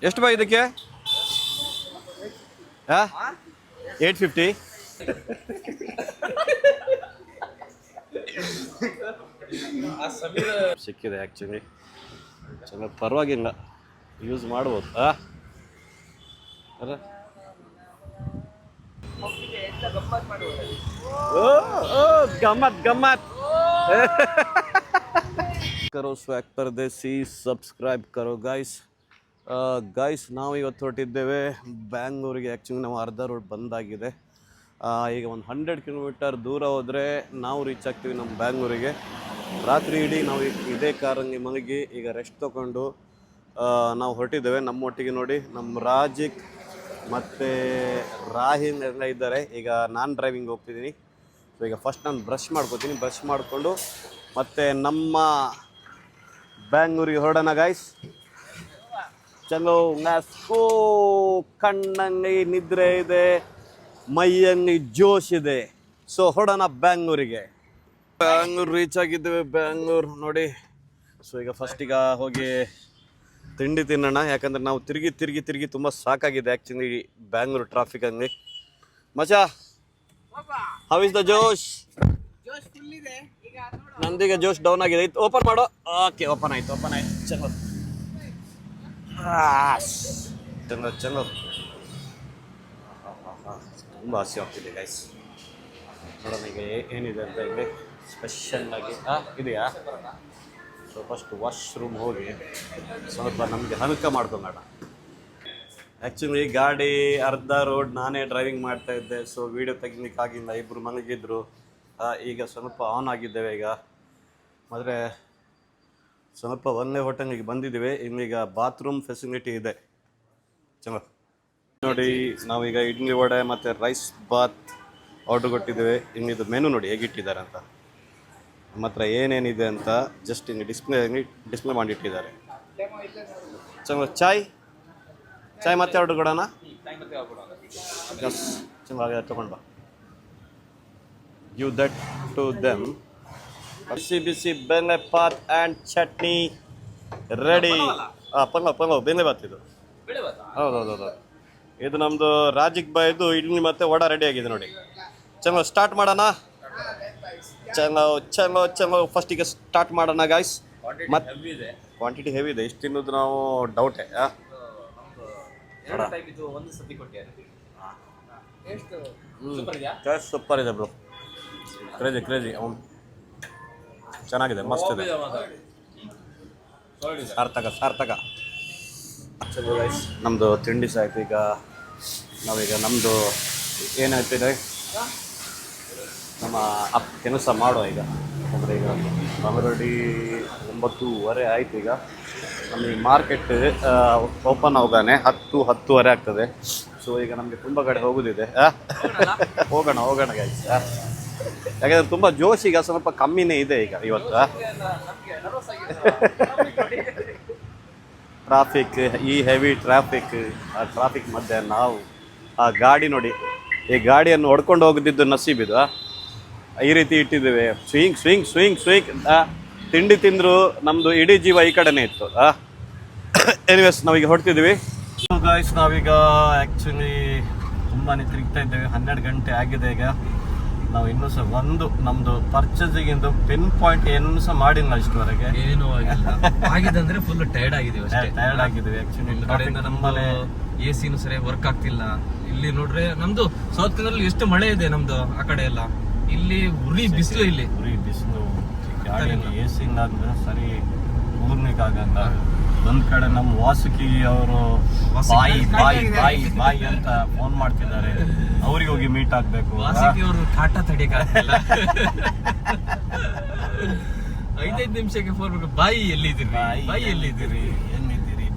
ಎಷ್ಟು ಬಾ ಇದಕ್ಕೆ? 850. ಸಿಕ್ಕಿದೆ ಆ್ಯಕ್ಚುಲಿ ಚೆನ್ನಾಗಿ, ಪರವಾಗಿಲ್ಲ, ಯೂಸ್ ಮಾಡ್ಬೋದು. ಅಲ್ಲ ಗಮ್ಮತ್ ಗಮ್ಮತ್. ಕರೋ ಸ್ವ್ಯಾಗ್ ಪರದೇಸಿ, ಸಬ್ಸ್ಕ್ರೈಬ್ ಕರೋ ಗಾಯ್ಸ್. ನಾವು ಇವತ್ತು ಹೊರಟಿದ್ದೇವೆ ಬ್ಯಾಂಗ್ಳೂರಿಗೆ. ಆ್ಯಕ್ಚುಲಿ ನಾವು ಅರ್ಧ ರೋಡ್ ಬಂದಾಗಿದೆ. ಈಗ ಒಂದು 100 ಕಿಲೋಮೀಟರ್ ದೂರ ಹೋದರೆ ನಾವು ರೀಚ್ ಆಗ್ತೀವಿ ನಮ್ಮ ಬ್ಯಾಂಗ್ಳೂರಿಗೆ. ರಾತ್ರಿ ಇಡೀ ನಾವು ಇದೇ ಕಾರಂಗಿ ಮಲಗಿ ಈಗ ರೆಸ್ಟ್ ತೊಗೊಂಡು ನಾವು ಹೊರಟಿದ್ದೇವೆ. ನಮ್ಮೊಟ್ಟಿಗೆ ನೋಡಿ ನಮ್ಮ ರಾಜಿಕ್ ಮತ್ತು ರಾಹಿನ್ ಎಲ್ಲ ಇದ್ದಾರೆ. ಈಗ ನಾನು ಡ್ರೈವಿಂಗ್ ಹೋಗ್ತಿದ್ದೀನಿ. ಸೊ ಈಗ ಫಸ್ಟ್ ನಾನು ಬ್ರಷ್ ಮಾಡ್ಕೋತೀನಿ. ಬ್ರಷ್ ಮಾಡಿಕೊಂಡು ಮತ್ತು ನಮ್ಮ ಬ್ಯಾಂಗ್ಳೂರಿಗೆ ಹೊರಡೋಣ ಗಾಯ್ಸ್. ಚಲೋ ಮ್ಯಾಸ್ಕೋ. ಕಣ್ಣಂಗಿ ನಿದ್ರೆ ಇದೆ, ಮೈಯಲ್ಲಿ ಜೋಶ್ ಇದೆ. ಸೊ ಹೊರಡೋಣ ಬ್ಯಾಂಗ್ಳೂರಿಗೆ. ಬ್ಯಾಂಗ್ಳೂರು ರೀಚ್ ಆಗಿದ್ದೇವೆ. ಬ್ಯಾಂಗ್ಳೂರು ನೋಡಿ. ಸೊ ಈಗ ಫಸ್ಟ್ ಈಗ ಹೋಗಿ ತಿಂಡಿ ತಿನ್ನೋಣ. ಯಾಕಂದರೆ ನಾವು ತಿರುಗಿ ತುಂಬ ಸಾಕಾಗಿದೆ ಆ್ಯಕ್ಚುಲಿ ಬ್ಯಾಂಗ್ಳೂರು ಟ್ರಾಫಿಕಲ್ಲಿ. ಮಚಾ, ಹೌ ಇಸ್ ದ ಜೋಶ್? ನಂದೀಗ ಜೋಶ್ ಡೌನ್ ಆಗಿದೆ. ಓಪನ್ ಮಾಡೋ. ಓಕೆ, ಓಪನ್ ಆಯ್ತು. ಚಲೋ ಚಲೋ. ತುಂಬ ಆಸೆ ಆಗ್ತಿದೆ ಗೈಸ್. ನೋಡೋಣ ಈಗ ಏನಿದೆ ಅಂತ ಇಲ್ಲಿ ಸ್ಪೆಷಲ್ಲಾಗಿ ಇದೆಯಾ. ಸೊ ಫಸ್ಟ್ ವಾಶ್ರೂಮ್ ಹೋಗಿ ಸ್ವಲ್ಪ ನಮಗೆ ಹನುಕ ಮಾಡ್ಕೊಂಡೋಣ. ಆ್ಯಕ್ಚುಲಿ ಗಾಡಿ ಅರ್ಧ ರೋಡ್ ನಾನೇ ಡ್ರೈವಿಂಗ್ ಮಾಡ್ತಾಯಿದ್ದೆ. ಸೊ ವೀಡಿಯೋ ತೆಗಿಲಿಕ್ಕಾಗಿಲ್ಲ, ಇಬ್ಬರು ಮಲಗಿದ್ರು. ಈಗ ಸ್ವಲ್ಪ ಆನ್ ಆಗಿದ್ದೇವೆ. ಈಗ ಆದರೆ ಸ್ವಲ್ಪ ಒಂದೇ ಹೋಟೆಲ್ಗೆ ಬಂದಿದ್ದೀವಿ. ಇಲ್ಲೀಗ ಬಾತ್ರೂಮ್ ಫೆಸಿಲಿಟಿ ಇದೆ. ಚಲೋ ನೋಡಿ. ನಾವೀಗ ಇಡ್ಲಿ ವಡೆ ಮತ್ತು ರೈಸ್ ಬಾತ್ ಆರ್ಡ್ರ್ ಕೊಟ್ಟಿದ್ದೇವೆ. ಇನ್ನಿದು ಮೆನು ನೋಡಿ ಹೇಗಿಟ್ಟಿದ್ದಾರೆ ಅಂತ. ನಮ್ಮ ಹತ್ರ ಏನೇನಿದೆ ಅಂತ ಜಸ್ಟ್ ಹಿಂಗೆ ಡಿಸ್ಪ್ಲೇ ಮಾಡಿಟ್ಟಿದ್ದಾರೆ. ಚಲೋ. ಚಾಯ್ ಮತ್ತೆ ಆರ್ಡ್ರ್ ಕೊಡೋಣ. ಚೆನ್ನಾಗಿ ತೊಗೊಂಡು ಬಾ. Give that to them. Bisi bele bath and chutney ready. Pulao bele bath ಇದು. ಹೌದೌದು. ಇದು ನಮ್ಮದು ರಾಜಿಕ್ ಬಾಯ್ದು ಇಡ್ಲಿ ಮತ್ತು ವಡ ರೆಡಿ ಆಗಿದೆ ನೋಡಿ. ಚಲೋ ಸ್ಟಾರ್ಟ್ ಮಾಡೋಣ. ಚಲೋ ಫಸ್ಟಿಗೆ ಸ್ಟಾರ್ಟ್ ಮಾಡೋಣ ಗಾಯ್ಸ್. ಮತ್ತು ಕ್ವಾಂಟಿಟಿ ಹೆವಿ ಇದೆ. ಇಷ್ಟು ತಿನ್ನೋದು ನಾವು ಡೌಟೇ. ಸೂಪರ್ ಇದೆ ಬ್ರೋ. ಕ್ರೇಜಿ. ಅವನು ಚೆನ್ನಾಗಿದೆ, ಮಸ್ತ್ ಇದೆ. ಸಾರ್ಥಕ. ಚಲೋ ಗೈಸ್, ನಮ್ಮದು ತಿಂಡಿ ಸಾಯ್ತು. ಈಗ ನಾವೀಗ ನಮ್ಮದು ಏನಾಗ್ತಿದೆ ನಮ್ಮ ಕೆಲಸ ಮಾಡುವ ಈಗ. ಅಂದರೆ ಈಗ ಆಲ್ರೆಡಿ 9:30 ಆಯಿತು. ಈಗ ನಮಗೆ ಮಾರ್ಕೆಟ್ ಓಪನ್ ಆಗೋಗಾನೆ 10-10:30 ಆಗ್ತದೆ. ಸೊ ಈಗ ನಮಗೆ ತುಂಬ ಕಡೆ ಹೋಗೋದಿದೆ. ಹೋಗೋಣ ಗೈಸ್. ಯಾಕಂದರೆ ತುಂಬ ಜೋಶ್ ಈಗ ಸ್ವಲ್ಪ ಕಮ್ಮಿನೇ ಇದೆ ಈಗ ಇವತ್ತು. ಟ್ರಾಫಿಕ್, ಈ ಹೆವಿ ಟ್ರಾಫಿಕ್, ಆ ಟ್ರಾಫಿಕ್ ಮಧ್ಯೆ ನಾವು ಆ ಗಾಡಿ ನೋಡಿ, ಈ ಗಾಡಿಯನ್ನು ಹೊಡ್ಕೊಂಡು ಹೋಗೋದಿದ್ದು ನಸೀಬಿದು. ಈ ರೀತಿ ಇಟ್ಟಿದ್ದೇವೆ. ಸ್ವಿಂಗ್. ತಿಂಡಿ ತಿಂದರು ನಮ್ಮದು ಇಡೀ ಜೀವ ಈ ಕಡೆನೇ ಇತ್ತು. ಎನಿವೇಸ್ ನಾವೀಗ ಹೊರಡ್ತಿದ್ದೀವಿ ಗಾಯ್ಸ್. ನಾವೀಗ ಆ್ಯಕ್ಚುಲಿ ತುಂಬಾ ತಿರುಗ್ತಾ ಇದ್ದೇವೆ. 12 ಗಂಟೆ ಆಗಿದೆ ಈಗ. ನಾವು ಇನ್ನೂ ಸಹ ನಮ್ಮದು ಪರ್ಚೇಸಿಗಿಂದು ಪಿನ್ ಪಾಯಿಂಟ್ ಏನೂ ಸಹ ಮಾಡಿಲ್ಲ ಇಷ್ಟವರೆಗೆ. ಏನೂ ಆಗಿದಂದ್ರೆ ಫುಲ್ ಟೈರ್ಡ್ ಆಗಿದ್ದೀವಿ ಆ್ಯಕ್ಚುಲಿ. ನಮ್ಮಲ್ಲಿ AC ಸರಿಯಾಗಿ ವರ್ಕ್ ಆಗ್ತಿಲ್ಲ. ಇಲ್ಲಿ ನೋಡ್ರೆ ನಮ್ದು ಸೌತ್ ಕನ್ನಡ ಎಷ್ಟು ಮಳೆ ಇದೆ ನಮ್ದು ಆ ಕಡೆ ಎಲ್ಲ. ಇಲ್ಲಿ ಉರಿ ಬಿಸಿಲು. ಗಾಡಿಯಲ್ಲಿ AC ಇಲ್ಲಾಂದ್ರೆ ಸರಿ ಊರ್ನಿಕ್ಕಾಗಲ್ಲ. ಒಂದ್ ಕಡೆ ನಮ್ಮ ವಾಸುಕಿ ಅವರು ಬಾಯಿ ಅಂತ ಫೋನ್ ಮಾಡ್ತಿದ್ದಾರೆ. ಅವ್ರಿಗೆ ಹೋಗಿ ಮೀಟ್ ಆಗ್ಬೇಕು. ವಾಸುಕಿ ಅವರು ಟಾಟಾ ತಡಿಯಕ್ಕಾಗಲ್ಲ. 5 ನಿಮಿಷಕ್ಕೆ ಫೋನ್ ಮಾಡಿ, ಬಾಯಿ ಎಲ್ಲಿದ್ದೀರಿ,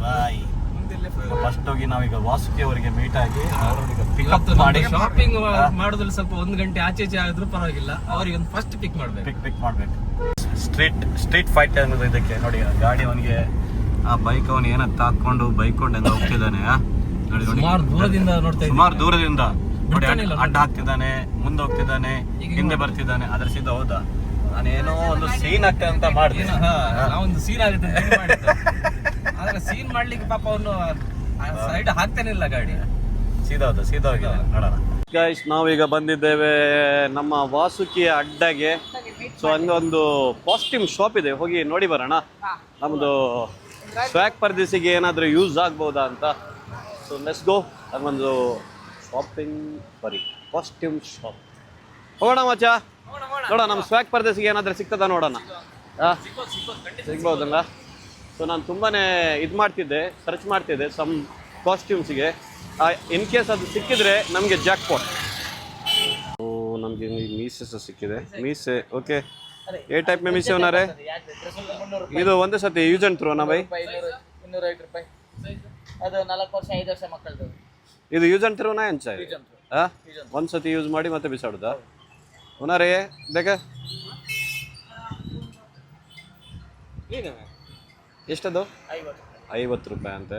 ಬಾಯಿ. ಫಸ್ಟ್ ಹೋಗಿ ನಾವೀಗ ವಾಸುಕಿ ಅವರಿಗೆ ಮೀಟ್ ಆಗಿ ಅವರಿಗೆ ಪಿಕಪ್ ಮಾಡಿ. ಶಾಪಿಂಗ್ ಮಾಡೋದ್ರಲ್ಲಿ ಸ್ವಲ್ಪ 1 ಗಂಟೆ ಆಚೆ ಆದ್ರೂ ಪರವಾಗಿಲ್ಲ. ಅವ್ರಿಗೆ ಒಂದು ಫಸ್ಟ್ ಪಿಕ್ ಮಾಡ್ಬೇಕು. ಸ್ಟ್ರೀಟ್ ಫೈಟ್ ಅನ್ನೋದು ಇದಕ್ಕೆ ನೋಡಿ. ಗಾಡಿ ಅವನಿಗೆ ಆ ಬೈಕ್ ಅವನು ಏನಂತ ಹಾಕೊಂಡು ಬೈಕೊಂಡೆಲ್ಲ ಹೋಗ್ತಿದ್ದಾನೆ. ಸುಮಾರು ದೂರದಿಂದ ಅಡ್ಡ ಹಾಕ್ತಿದ್ದಾನೆ, ಮುಂದೆ ಹೋಗ್ತಿದ್ದಾನೆ, ಹಿಂದೆ ಬರ್ತಿದ್ದಾನೆ. ಅದ್ರ ಸೀದಾ ಹೌದಾ, ನಾನೇನೋ ಒಂದು ಸೀನ್ ಆಗ್ತಾ ಅಂತ ಮಾಡ್ತೀನಿ. ಒಂದು ಸೀನ್ ಆಗುತ್ತೆ. ಆದ್ರೆ ಸೀನ್ ಮಾಡ್ಲಿಕ್ಕೆ ಪಾಪ ಅವನು ಸೈಡ್ ಹಾಕ್ತಾನೆ ಇಲ್ಲ ಗಾಡಿ, ಸೀದಾ ಹೋಗಿದೆ ನೋಡೋಣ. ಗೈಸ್ ನಾವೀಗ ಬಂದಿದ್ದೇವೆ ನಮ್ಮ ವಾಸುಕಿಯ ಅಡ್ಡಗೆ. ಸೊ ಹಂಗೊಂದು ಕಾಸ್ಟ್ಯೂಮ್ ಶಾಪ್ ಇದೆ, ಹೋಗಿ ನೋಡಿ ಬರೋಣ. ನಮ್ಮದು ಸ್ವ್ಯಾಗ್ ಪರ್ದೇಸಿಗೆ ಏನಾದರೂ ಯೂಸ್ ಆಗ್ಬೋದಾ ಅಂತ. So let's go. ಹಂಗೊಂದು ಶಾಪಿಂಗ್ ಬರೀ ಕಾಸ್ಟ್ಯೂಮ್ ಶಾಪ್ ಹೋಗೋಣ ಮಚ್ಚ. ನೋಡೋಣ ನಮ್ಮ ಸ್ವ್ಯಾಗ್ ಪರ್ದೇಸಿಗೆ ಏನಾದರೂ ಸಿಗ್ತದ ನೋಡೋಣ. ಸಿಗ್ಬೋದಲ್ಲ. ಸೊ ನಾನು ತುಂಬಾ ಇದು ಮಾಡ್ತಿದ್ದೆ, ಸರ್ಚ್ ಮಾಡ್ತಿದ್ದೆ ಸಮ್ ಕಾಸ್ಟ್ಯೂಮ್ಸಿಗೆ. ಇನ್ ಕೇಸ್ ಅದು ಸಿಕ್ಕಿದ್ರೆ ನಮಗೆ ಜಾಕ್ಪಾಟ್. ನಮಗೆ ಮೀಸೆ ಸಹ ಸಿಕ್ಕಿದೆ. ಮೀಸೆ ಓಕೆ. ಏ ಟೈಪ್ ಮೇ ಮೀಸೆ ಹೋನಾರೆ ಇದು ಒಂದೇ ಸತಿ ಯೂಸ್ ಅಂಡ್ ಥ್ರೋನಾ ಬೈ? 250 ರೂಪಾಯಿ. ಅದು 4 ವರ್ಷ 5 ವರ್ಷ ಮಕ್ಕಳದು. ಇದು ಯೂಸ್ ಅಂಡ್ ಥ್ರೋನಾ ಎಂಚ? ಒಂದು ಸತಿ ಯೂಸ್ ಮಾಡಿ ಮತ್ತೆ ಬಿಸಾಡುದಾ? ಹೋನಾರೆ ಬೇಗ ಎಷ್ಟದು? 50 ರೂಪಾಯಿ ಅಂತೆ.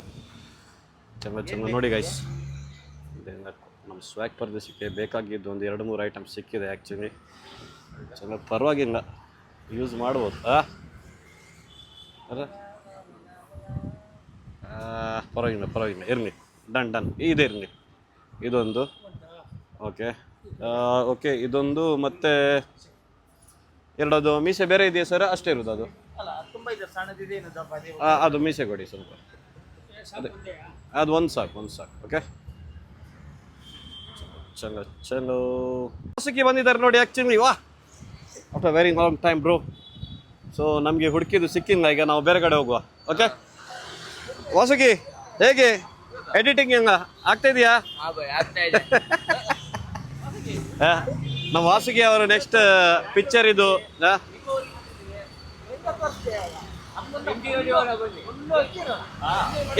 ಚಂದ ನೋಡಿ ಗೈಸ್. ನಮ್ಮ ಸ್ವ್ಯಾಗ್ ಪರ್ದೇಸಿಗೆ ಬೇಕಾಗಿದ್ದು ಒಂದು 2-3 ಐಟಮ್ ಸಿಕ್ಕಿದೆ ಆ್ಯಕ್ಚುಲಿ. ಚಲೋ ಪರವಾಗಿಲ್ಲ, ಯೂಸ್ ಮಾಡ್ಬೋದು. ಪರವಾಗಿಲ್ಲ ಇರಲಿ. ಡನ್ ಇದೆ ಇರಲಿ. ಇದೊಂದು ಓಕೆ ಇದೊಂದು ಮತ್ತೆ ಎರಡದು ಮೀಸೆ ಬೇರೆ ಇದೆಯಾ ಸರ್? ಅಷ್ಟೇ ಇರೋದು ಅದು? ಅದು ಮೀಸೆ ಕೊಡಿ ಸ್ವಲ್ಪ. ಅದು ಒಂದು ಸಾಕು. ಓಕೆ ಚಲೋ ವಾಸುಕಿ ಬಂದಿದ್ದಾರೆ ನೋಡಿ ಆ್ಯಕ್ಚುಲಿ. ವಾ after very long time bro. So ನಮಗೆ ಹುಡುಕಿದ್ದು ಸಿಕ್ಕಿಲ್ಲ, ಈಗ ನಾವು ಬೇರೆ ಕಡೆ ಹೋಗುವ. ಓಕೆ ವಾಸುಕಿ ಹೇಗೆ ಎಡಿಟಿಂಗ್ ಹೆಂಗ ಆಗ್ತಾಯಿದೆಯಾ? ನಮ್ಮ ವಾಸುಕಿ ಅವರು ನೆಕ್ಸ್ಟ್ ಪಿಕ್ಚರ್ ಇದು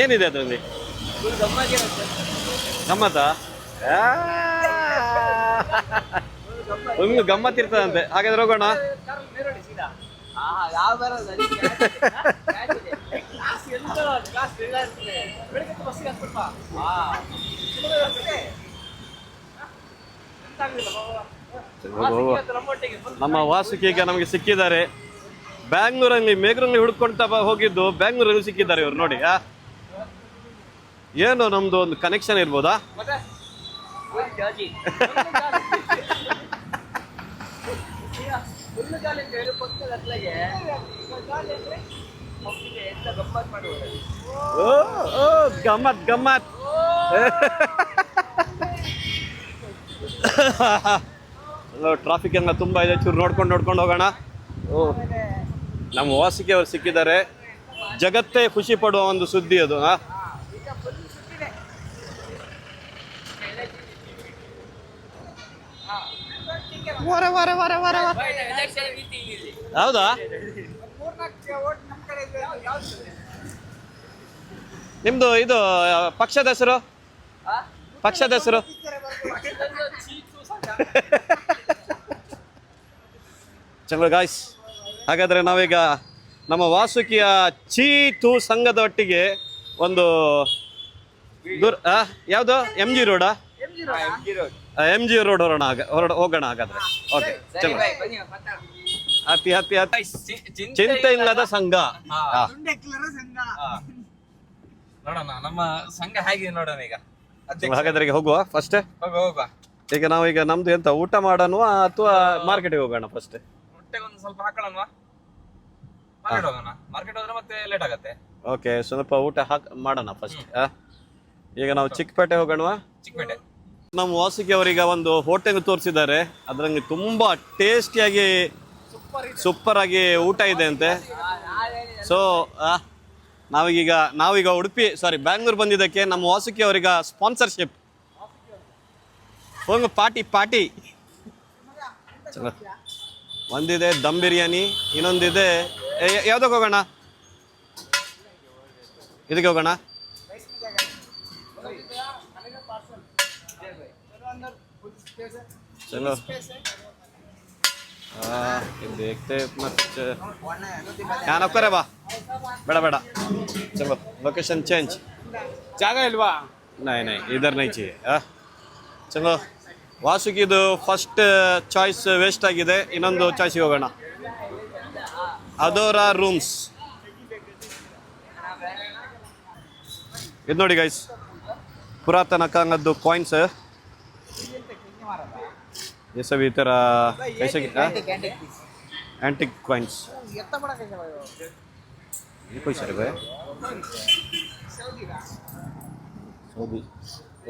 ಏನಿದೆ ಅದರಲ್ಲಿ? ಗಮ್ಮತ್ತಾ? ಒಂದು ಗಮ್ಮತ್ತಿರ್ತದಂತೆ. ಹಾಗಾದ್ರೆ ಹೋಗೋಣ. ನಮ್ಮ ವಾಸುಕಿ ಈಗ ನಮಗೆ ಸಿಕ್ಕಿದ್ದಾರೆ. ಬ್ಯಾಂಗ್ಳೂರಲ್ಲಿ ಮೇಘರಲ್ಲಿ ಹುಡ್ಕೊಂತ ಹೋಗಿದ್ದು ಬ್ಯಾಂಗ್ಳೂರಲ್ಲಿ ಸಿಕ್ಕಿದ್ದಾರೆ ಇವ್ರು ನೋಡಿ. ಏನು ನಮ್ದು ಒಂದು ಕನೆಕ್ಷನ್ ಇರ್ಬೋದಾ? ಗಮ್ಮತ್ ಟ್ರಾಫಿಕ್ ಎಲ್ಲ ತುಂಬಾ ಇದೆ, ಚೂರು ನೋಡ್ಕೊಂಡು ಹೋಗೋಣ. ನಮ್ಮ ವಾಸುಕಿ ಅವರು ಸಿಕ್ಕಿದ್ದಾರೆ. ಜಗತ್ತೇ ಖುಷಿ ಪಡುವ ಒಂದು ಸುದ್ದಿ ಅದು. ಹೌದಾ? ನಿಮ್ದು ಇದು ಪಕ್ಷದ ಹೆಸರು? ಚಲೋ ಗಾಯ್ಸ್. ಹಾಗಾದ್ರೆ ನಾವೀಗ ನಮ್ಮ ವಾಸುಕಿಯ ಚೀತು ಸಂಘದ ಒಟ್ಟಿಗೆ ಒಂದು ಯಾವುದು MG ರೋಡಾ? MG ರೋಡ್ ಹೋಗೋಣ ಹಾಗಾದ್ರೆ. ಓಕೆ ಚಲೋ. ಹತ್ತಿ ಚಿಂತೆ ಇಲ್ಲದ ಸಂಘ. ನೋಡೋಣ ನಮ್ಮ ಸಂಘ ಹೇಗೆ ನೋಡೋಣ ಈಗ. ಹಾಗಾದ್ರೆ ಈಗ ಹೋಗುವ ಫಸ್ಟ್. ಹೋಗುವ. ಈಗ ನಾವೀಗ ನಮ್ದು ಎಂತ ಊಟ ಮಾಡೋಣ ಅಥವಾ ಮಾರ್ಕೆಟಿಗೆ ಹೋಗೋಣ ಫಸ್ಟ್? ಹೊಟ್ಟೆಗೆ ಒಂದು ಸ್ವಲ್ಪ ಹಾಕೊಳ್ಳೋಣ. ಮಾರ್ಕೆಟ್ ಹೋಗೋಣ. ಮಾರ್ಕೆಟ್ ಹೋದ್ರೆ ಮತ್ತೆ ಲೇಟ್ ಆಗತ್ತೆ. ಓಕೆ ಸ್ವಲ್ಪ ಊಟ ಮಾಡೋಣ ಫಸ್ಟ್. ಈಗ ನಾವು ಚಿಕ್ಕಪೇಟೆ ಹೋಗೋಣವಾ? ಚಿಕ್ಕಪೇಟೆ. ನಮ್ಮ ವಾಸುಕಿ ಅವರೀಗ ಒಂದು ಹೋಟೆಲ್ ತೋರಿಸಿದ್ದಾರೆ. ಅದರಲ್ಲಿ ತುಂಬಾ ಟೇಸ್ಟಿಯಾಗಿ ಸೂಪರ್ ಆಗಿ ಊಟ ಇದೆ ಅಂತೆ. ಸೊ ನಾವೀಗ ಬ್ಯಾಂಗ್ಳೂರ್ ಬಂದಿದ್ದಕ್ಕೆ ನಮ್ಮ ವಾಸುಕಿ ಅವರೀಗ ಸ್ಪಾನ್ಸರ್ಶಿಪ್ ಹೋಗ ಪಾರ್ಟಿ. ಚಲೋ. ಒಂದಿದೆ ದಮ್ ಬಿರಿಯಾನಿ, ಇನ್ನೊಂದಿದೆ ಯಾವ್ದಕ್ಕೆ ಹೋಗೋಣ? ಇದಕ್ಕೆ ಹೋಗೋಣ. चलो देखते मत यहाँ नको रे बा ಬೇಡ चलो लोकेशन चेंज ಜಾಗ ಇಲ್ವಾ? नहीं इधर नहीं चाहिए. चलो ವಾಸುಕಿದು ಫಸ್ಟ್ ಚಾಯ್ಸ್ ವೇಸ್ಟ್ ಆಗಿದೆ. ಇನ್ನೊಂದು ಚಾಯ್ಸಿಗೆ ಹೋಗೋಣ. ಅದೋರಾ ರೂಮ್ಸ್. ಇದು ನೋಡಿ ಗೈಸ್, ಪುರಾತನ ಕಾಲದ್ದು ಕಾಯಿನ್ಸ್. ये सब ಈ ಥರ कैसे एंटिक कॉइन्स ये कोई सर है सऊदी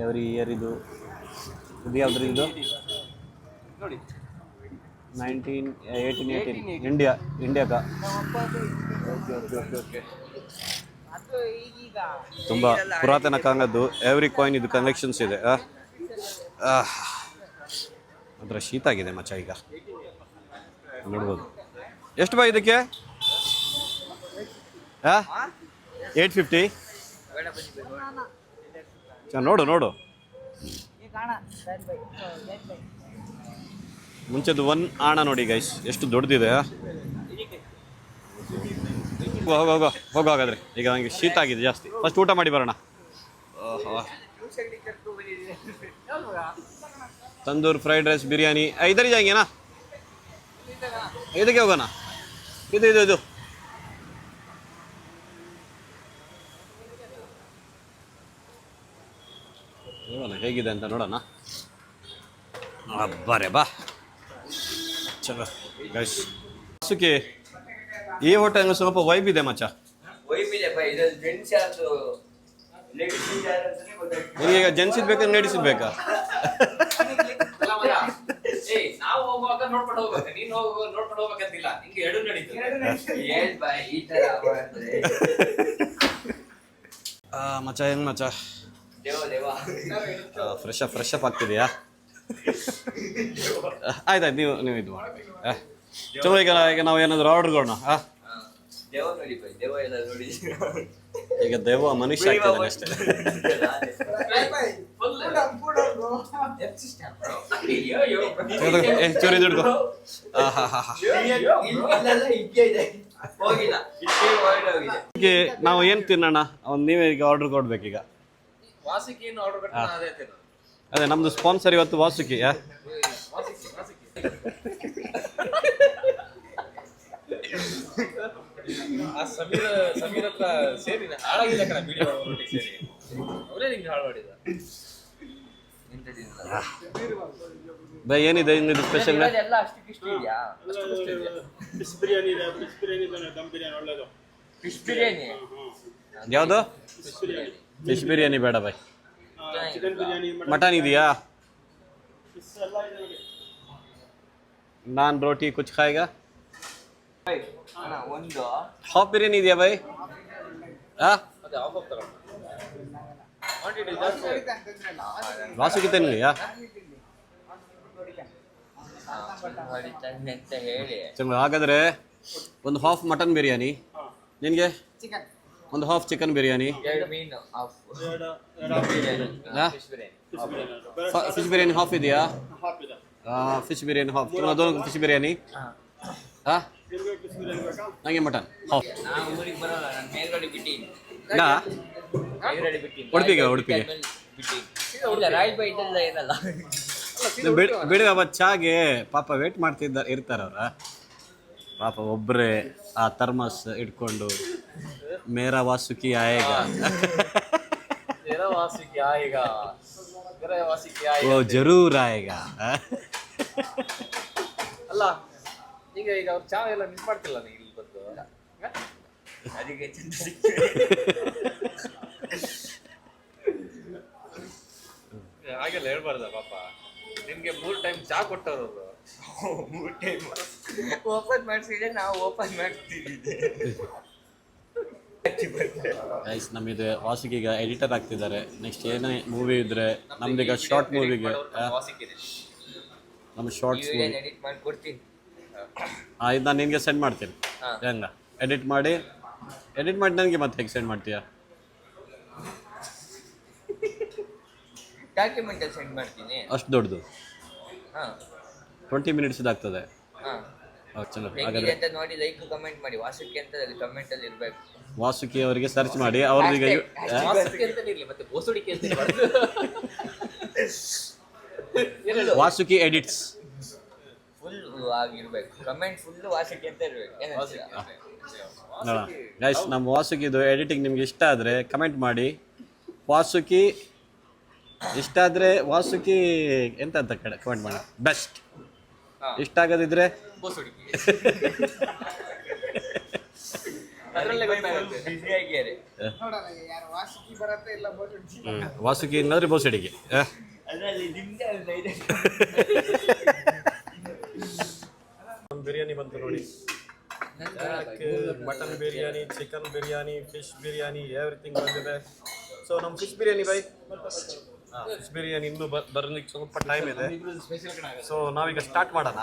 एवरी ईयर ಇದು ಯಾವ್ದು ಇದು 1818 ಇಂಡಿಯಾ का ಓಕೆ ತುಂಬ ಪುರಾತನ ಕಾಲದ್ದು ಎವ್ರಿ ಕಾಯಿನ್ ಇದು ಕಲೆಕ್ಷನ್ಸ್ ಇದೆ. ಅದರ ಶೀತ ಆಗಿದೆ ಮಚ್ಚ ಈಗ ನೋಡ್ಬೋದು. ಎಷ್ಟು ಬಾ ಇದಕ್ಕೆ? 850. ನೋಡು ಮುಂಚೆದು 1 ಆಣ ನೋಡಿ ಗೈಸ್, ಎಷ್ಟು ದೊಡ್ಡದಿದೆ. ಹೋಗೋ ಹಾಗಾದ್ರೆ, ಈಗ ನನಗೆ ಶೀತ ಆಗಿದೆ ಜಾಸ್ತಿ. ಫಸ್ಟ್ ಊಟ ಮಾಡಿ ಬರೋಣ. तंदूर फ्राइड राइस बिरयानी इधर ही जाएंगे ना, ಇದಕ್ಕೆ ಹೋಗೋಣ. ಇದು ನೋಡೋಣ ಹೇಗಿದೆ ಅಂತ ನೋಡೋಣ. ಬರೇ ಬಾ ಚಲೋ ಗೈಸ್. ಸುಖಿ ಈ ಹೋಟೆಲ್ ಸ್ವಲ್ಪ ವೈಬ್ ಇದೆ ಮಚ್ಚ. ಈಗ ಜೆಂಟ್ಸ್ ಬೇಕಾ ಲೇಡೀಸ್ ಬೇಕಾ? ನಾವು ಹೋಗುವಾಗ ನೋಡ್ಕೊಂಡು ಹೋಗ್ಬೇಕು, ನೀನು ನೋಡ್ಕೊಂಡು ಹೋಗ್ಬೇಕಂತಿಲ್ಲ, ನಿಂಗೆ ಎರಡು ನಡೀತದೆ. ಮಚ್ಚ ಹೆಂಗ್ ಮಚ್ಚ? ಫ್ರೆಶ್ ಅಪ್ ಆಗ್ತಿದೆಯಾ? ಆಯ್ತಾಯ್ತು, ನೀವು ಇದು ಮಾಡಿ ಚಲೋ. ಈಗ ನಾವು ಏನಾದ್ರು ಆರ್ಡರ್ ಕೊಡೋಣ. ಈಗ ದೇವ ಮನುಷ್ಯ ಆಗ್ತಿದ್ದಾನೆ ಅಷ್ಟೇ. ಚೋರಿ ದುಡ್ಡು. ನಾವು ಏನ್ ತಿನ್ನೋಣ? ನೀವೇ ಈಗ ಆರ್ಡರ್ ಕೊಡ್ಬೇಕೀಗ. ಅದೇ ನಮ್ದು ಸ್ಪಾನ್ಸರ್ ಇವತ್ತು ವಾಸುಕಿ. ಸಮೀರ್ ಹತ್ರ ಸೇರಿ ಹಾಳಾಗಿಲ್ಲ ಕಣ ವಿಡಿಯೋ ಸೇರಿ, ಅವರೇ ನಿಂಗೆ ಹಾಳು ಮಾಡಿದ. ಬೈ ಏನಿದೆ ಇದು ಸ್ಪೆಷಲ್? ಯಾವುದು? ಫಿಶ್ ಬಿರಿಯಾನಿ ಬೇಡ ಬೈ. ಮಟನ್ ಇದೆಯಾ? ನಾನ್ ರೋಟಿ ಕುಚ್ ಖಾಯೇಗಾ? ಹಾಫ್ ಬಿರಿಯಾನಿ ಇದೆಯಾ ಬೈ? ವಾಸುಕಿ ತಿನ್ಲಿಯಾ? ಹಾಗಾದ್ರೆ ಒಂದು ಹಾಫ್ ಮಟನ್ ಬಿರಿಯಾನಿ, ನಿನಗೆ ಒಂದು half chicken biryani, fish biryani half ಇದೆಯಾ? ಫಿಶ್ ಬಿರಿಯಾನಿ ಹಾಫ್, ಅದೊಂದು ಫಿಶ್ ಬಿರಿಯಾನಿ. ನಂಗೆ ಮಟನ್ ಹಾಫ್. ಉಡುಪಿಗೆ ಬಿಡುವ ಚಾಗೆ ಪಾಪ ವೇಟ್ ಇರ್ತಾರ ಅವ್ರ ಪಾಪ. ಒಬ್ಬರೇ ಆ ಥರ್ಮಸ್ ಇಟ್ಕೊಂಡು ಮೇರಾ ವಾಸುಕಿ ಆಯೇಗ, ಓ ಜರೂರ್ ಆಯೇಗ. ಅಲ್ಲ ಈಗ ಅವ್ರು ಚಾ ಎಲ್ಲ ಮಿಸ್ ಮಾಡ್ತಿಲ್ಲ ನೀ ಇಲ್ಲಿ ಬಂದು ಅದಕ್ಕೆ ಹಾಗೆಲ್ಲ ಹೇಳ್ಬಾರ್ದ ಪಾಪ. ನಿಮ್ಗೆ 3 ಟೈಮ್ ಚಾ ಕೊಟ್ಟವ್ರು ಅವರು. 3 ಟೈಮ್ ಓಪನ್ ಮಾಡಿಸಿದ್ರೆ ನಾವು ಓಪನ್ ಮಾಡ್ತೀವಿ. ನಮ್ಮಿದು ವಾಸುಕಿ ಈಗ ಎಡಿಟರ್ ಆಗ್ತಿದ್ದಾರೆ. ನೆಕ್ಸ್ಟ್ ಏನೇ ಮೂವಿ ಇದ್ರೆ ನಮ್ದೀಗ ಶಾರ್ಟ್ ಮೂವಿಗೆ ನಮ್ಮ ಶಾರ್ಟ್ಸ್ ಎಡಿಟ್ ಮಾಡಿ ಕೊಡ್ತೀನಿ. ಇದು ನಾನು ನಿನಗೆ ಸೆಂಡ್ ಮಾಡ್ತೀನಿ. ಹೆಂಗ ಎಡಿಟ್ ಮಾಡಿ ನನಗೆ ಮತ್ತೆ ಹೇಗೆ ಸೆಂಡ್ ಮಾಡ್ತೀಯಾ? ಡಾಕ್ಯುಮೆಂಟ್ ಸೆಂಡ್ ಮಾಡ್ತೀನಿ. ಅಷ್ಟು ದೊಡ್ಡದು 20 ಮಿನಿಟ್ಸ್ ಇದಾಗ್ತದೆ. ಚಲೋ ಹಾಗಾದ್ರೆ ಅಂತ ನೋಡಿ ಲೈಕ್ ಕಮೆಂಟ್ ಮಾಡಿ. ವಾಸುಕಿ ಅಂತ ಕಮೆಂಟ್ ಅಲ್ಲಿ ಇರಬೇಕು. ವಾಸುಕಿ ಅವರಿಗೆ ಸರ್ಚ್ ಮಾಡಿ. ಅವ್ರಿಗೆ ಮತ್ತೆ ಬೋಸುಡಿಕೆ ಅಂತ ವಾಸುಕಿ ಎಡಿಟ್ಸ್ ಫುಲ್ ಆಗಿರ್ಬೇಕು. ಕಮೆಂಟ್ ಫುಲ್ ವಾಸುಕಿ ಅಂತ ಇರ್ಬೇಕು. ಗೈಸ್ ನಮ್ಮ ವಾಸುಕಿದು ಎಡಿಟಿಂಗ್ ನಿಮ್ಗೆ ಇಷ್ಟ ಆದರೆ ಕಮೆಂಟ್ ಮಾಡಿ. ವಾಸುಕಿ ಇಷ್ಟ ಆದರೆ ವಾಸುಕಿ ಎಂತ ಅಂತ ಕಮೆಂಟ್ ಮಾಡಿ ಬೆಸ್ಟ್. ಇಷ್ಟ ಆಗೋದಿದ್ರೆ ಬೋಸ್ ಹುಡುಗಿ ಅದರಲ್ಲೇ ಗೊತ್ತಾಗುತ್ತೆ ಬಿಸಿ ಆಗಿದ್ದಾರೆ. ವಾಸುಕಿ ಏನಾದ್ರೆ ಬೋಸಡಿಗೆ ಅದರಲ್ಲಿ ನಿಮ್ದೆ ಒಂದು ಇದೆ. ಬಿರಿಯಾನಿ ಬಂತು ನೋಡಿ. Mutton biryani, chicken biryani, fish biryani, everything ಬಂದಿದೆ. ಸೊ ನಮ್ಮ fish biryani by, fish biryani ಇನ್ನೂ ಬರ್ಲಿಕ್ಕೆ ಸ್ವಲ್ಪ ಟೈಮ್ ಇದೆ. ಸೊ ನಾವೀಗ ಸ್ಟಾರ್ಟ್ ಮಾಡೋಣ.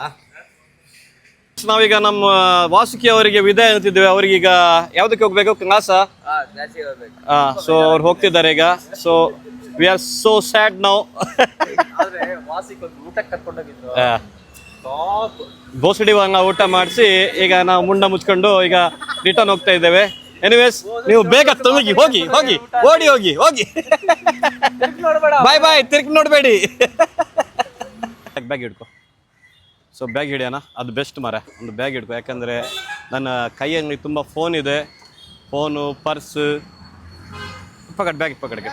ನಾವೀಗ ನಮ್ಮ ವಾಸುಕಿ ಅವರಿಗೆ ವಿದಾಯ ಅಂತಿದ್ದೇವೆ. ಅವ್ರಿಗೀಗ ಯಾವುದಕ್ಕೆ ಹೋಗ್ಬೇಕು? ಕ್ಲಾಸ. ಜಾಸ್ತಿ ಹೋಗ್ಬೇಕು. ಸೊ ಅವ್ರು ಹೋಗ್ತಿದ್ದಾರೆ ಈಗ. So we are so sad now. ಆದ್ರೆ ವಾಸಿಗೆ ಒಂದು ಊಟಕ್ಕೆ ಕರ್ಕೊಂಡೋಗಿದ್ರು. ಬೋಸಡಿ ಹಂಗ ಊಟ ಮಾಡಿಸಿ ಈಗ ನಾವು ಮುಂಡ ಮುಚ್ಕೊಂಡು ಈಗ ರಿಟರ್ನ್ ಹೋಗ್ತಾ ಇದ್ದೇವೆ. ಎನಿವೇಸ್ ನೀವು ಬೇಗ ತೊಲಗಿ, ಹೋಗಿ ಹೋಗಿ ಓಡಿ ಹೋಗಿ ಹೋಗಿ. ಬಾಯ್ ಬಾಯ್, ತಿರ್ಗಿ ನೋಡಬೇಡಿ. ಬ್ಯಾಗ್ ಹಿಡ್ಕೊ. ಸೊ ಬ್ಯಾಗ್ ಹಿಡಿಯೋಣ, ಅದು ಬೆಸ್ಟ್ ಮರ. ಒಂದು ಬ್ಯಾಗ್ ಹಿಡ್ಕೊ, ಯಾಕಂದರೆ ನನ್ನ ಕೈಯಲ್ಲಿ ತುಂಬ ಫೋನ್ ಇದೆ, ಫೋನು, ಪರ್ಸ್. ಪಕಡ್ ಬ್ಯಾಗ್ ಪಕಡ್ಗೆ.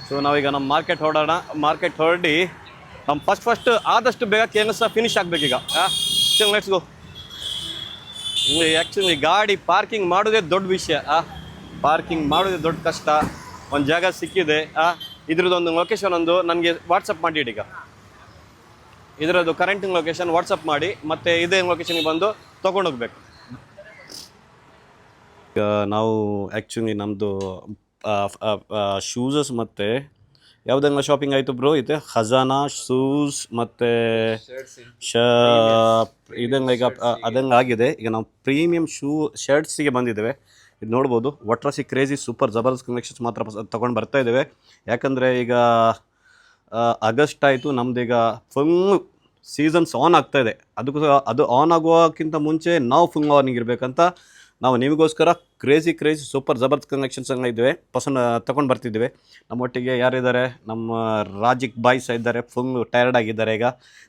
ಸೊ ನಾವೀಗ ನಮ್ಮ ಮಾರ್ಕೆಟ್ ಹೊರಡೋಣ. ಮಾರ್ಕೆಟ್ ಹೊರಡಿ ನಮ್ಮ ಫಸ್ಟ್ ಆದಷ್ಟು ಬೇಗ ಕೆಲಸ ಫಿನಿಶ್ ಆಗಬೇಕೀಗ. Let's go. ಆ್ಯಕ್ಚುಲಿ ಗಾಡಿ ಪಾರ್ಕಿಂಗ್ ಮಾಡೋದೇ ದೊಡ್ಡ ವಿಷಯ. ಪಾರ್ಕಿಂಗ್ ಮಾಡೋದೇ ದೊಡ್ಡ ಕಷ್ಟ. ಒಂದು ಜಾಗ ಸಿಕ್ಕಿದೆ. ಇದ್ರದ್ದೊಂದು ಲೊಕೇಶನ್ ಒಂದು ನನಗೆ ವಾಟ್ಸಪ್ ಮಾಡಿ ಈಗ. ಇದರದ್ದು ಕರೆಂಟಿಂಗ್ ಲೊಕೇಶನ್ ವಾಟ್ಸಪ್ ಮಾಡಿ, ಮತ್ತು ಇದೇ ಲೊಕೇಶನ್ಗೆ ಬಂದು ತೊಗೊಂಡೋಗ್ಬೇಕು. ಈಗ ನಾವು ಆ್ಯಕ್ಚುಲಿ ನಮ್ಮದು ಶೂಸಸ್ ಮತ್ತು ಯಾವುದೆಲ್ಲ ಶಾಪಿಂಗ್ ಆಯಿತು ಬ್ರೋ? ಇದೆ ಖಜಾನಾ ಶೂಸ್ ಮತ್ತು ಇದೆಲ್ಲ ಈಗ ಅದೆಲ್ಲ ಆಗಿದೆ. ಈಗ ನಾವು ಪ್ರೀಮಿಯಂ ಶರ್ಟ್ಸಿಗೆ ಬಂದಿದ್ದೇವೆ. ಇದು ನೋಡ್ಬೋದು, ವಟ್ರಾಸಿ ಕ್ರೇಜಿ ಸೂಪರ್ ಜಬರ್ದಸ್ತ್ ಕಲೆಕ್ಷನ್ಸ್ ಮಾತ್ರ ತೊಗೊಂಡು ಬರ್ತಾ ಇದ್ದೇವೆ. ಯಾಕಂದರೆ ಈಗ ಆಗಸ್ಟ್ ಆಯಿತು, ನಮ್ಮದೀಗ ಫುಲ್ ಸೀಸನ್ಸ್ ಆನ್ ಆಗ್ತಾಯಿದೆ. ಅದಕ್ಕೋಸ್ಕರ ಅದು ಆನ್ ಆಗುವಕ್ಕಿಂತ ಮುಂಚೆ ನಾವು ಫುಲ್ ಆನ್ ಇರಬೇಕಂತ ನಾವು ನಿಮಗೋಸ್ಕರ ಕ್ರೇಜಿ ಸೂಪರ್ ಜಬರ್ದಸ್ತ್ ಕಲೆಕ್ಷನ್ಸ್ ಎಲ್ಲ ಇದ್ದೇವೆ, ತೊಗೊಂಡು ಬರ್ತಿದ್ದೇವೆ. ನಮ್ಮೊಟ್ಟಿಗೆ ಯಾರಿದ್ದಾರೆ? ನಮ್ಮ ರಾಜಿಕ್ ಬಾಯ್ಸ್ ಇದ್ದಾರೆ, ಫುಲ್ ಟಯರ್ಡ್ ಆಗಿದ್ದಾರೆ. ಈಗ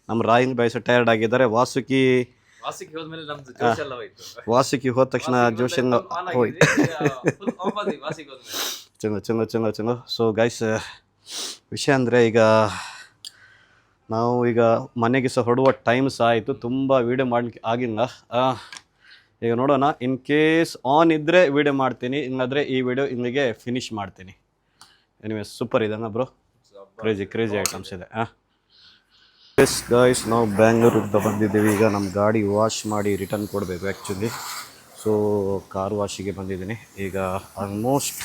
ನಮ್ಮ ರಾಯಿಂಗ್ ಬಾಯ್ಸ್ ಟಯರ್ಡ್ ಆಗಿದ್ದಾರೆ. ವಾಸುಕಿ ಹೋದ್ಮೇಲೆ ನಮ್ದು ಜೋಶ್ ಎಲ್ಲ ಹೋಯ್ತು. ವಾಸುಕಿ ಹೋದ ತಕ್ಷಣ ಜೋಶೆಲ್ಲ ಹೋಯ್ತು. ಚಂಗ. ಸೊ ಗೈಸ್, ವಿಷಯ ಅಂದರೆ ಈಗ ನಾವು ಈಗ ಮನೆಗೆ ಸಹ ಹೊರಡುವ ಟೈಮ್ ಸಹ ಆಯಿತು. ತುಂಬ ವೀಡಿಯೋ ಮಾಡಲಿಕ್ಕೆ ಆಗಿಲ್ಲ. ಈಗ ನೋಡೋಣ, ಇನ್ ಕೇಸ್ ಆನ್ ಇದ್ದರೆ ವೀಡಿಯೋ ಮಾಡ್ತೀನಿ, ಇಲ್ಲಾಂದರೆ ಈ ವಿಡಿಯೋ ಇಲ್ಲಿಗೆ ಫಿನಿಶ್ ಮಾಡ್ತೀನಿ. ಎನಿವೇಸ್ ಸೂಪರ್ ಇದೆನಾ ಬ್ರೋ? ಕ್ರೇಜಿ ಐಟಮ್ಸ್ ಇದೆ. ಎಸ್ ಗಾಯ್ಸ್, ನಾವು ಬ್ಯಾಂಗ್ಳೂರಿಂದ ಬಂದಿದ್ದೀವಿ. ಈಗ ನಮ್ಮ ಗಾಡಿ ವಾಶ್ ಮಾಡಿ ರಿಟರ್ನ್ ಕೊಡಬೇಕು ಆ್ಯಕ್ಚುಲಿ. ಸೊ ಕಾರ್ ವಾಶಿಗೆ ಬಂದಿದ್ದೀನಿ. ಈಗ ಆಲ್ಮೋಸ್ಟ್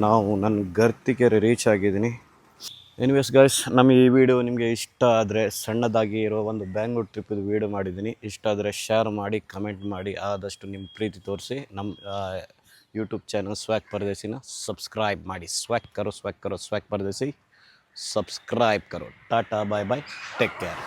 ನಾವು ನನ್ನ ಗರ್ತಿಕೆರೆ ರೀಚ್ ಆಗಿದ್ದೀನಿ. ಎನಿವೇಸ್ ಗಾಯ್ಸ್, ನಮ್ಮ ಈ ವಿಡಿಯೋ ನಿಮಗೆ ಇಷ್ಟ ಆದರೆ, ಸಣ್ಣದಾಗಿ ಇರೋ ಒಂದು ಬ್ಯಾಂಗ್ಳೂರ್ ಟ್ರಿಪ್ಪಿದು ವಿಡಿಯೋ ಮಾಡಿದ್ದೀನಿ. ಇಷ್ಟ ಆದರೆ ಶೇರ್ ಮಾಡಿ, ಕಮೆಂಟ್ ಮಾಡಿ, ಆದಷ್ಟು ನಿಮ್ಮ ಪ್ರೀತಿ ತೋರಿಸಿ. ನಮ್ಮ ಯೂಟ್ಯೂಬ್ ಚಾನಲ್ ಸ್ವैग परदेसी सब्सक्राइब ಮಾಡಿ. स्वैग करो स्वैग परदेसी, सब्सक्राइब करो. Tata bye bye, take care.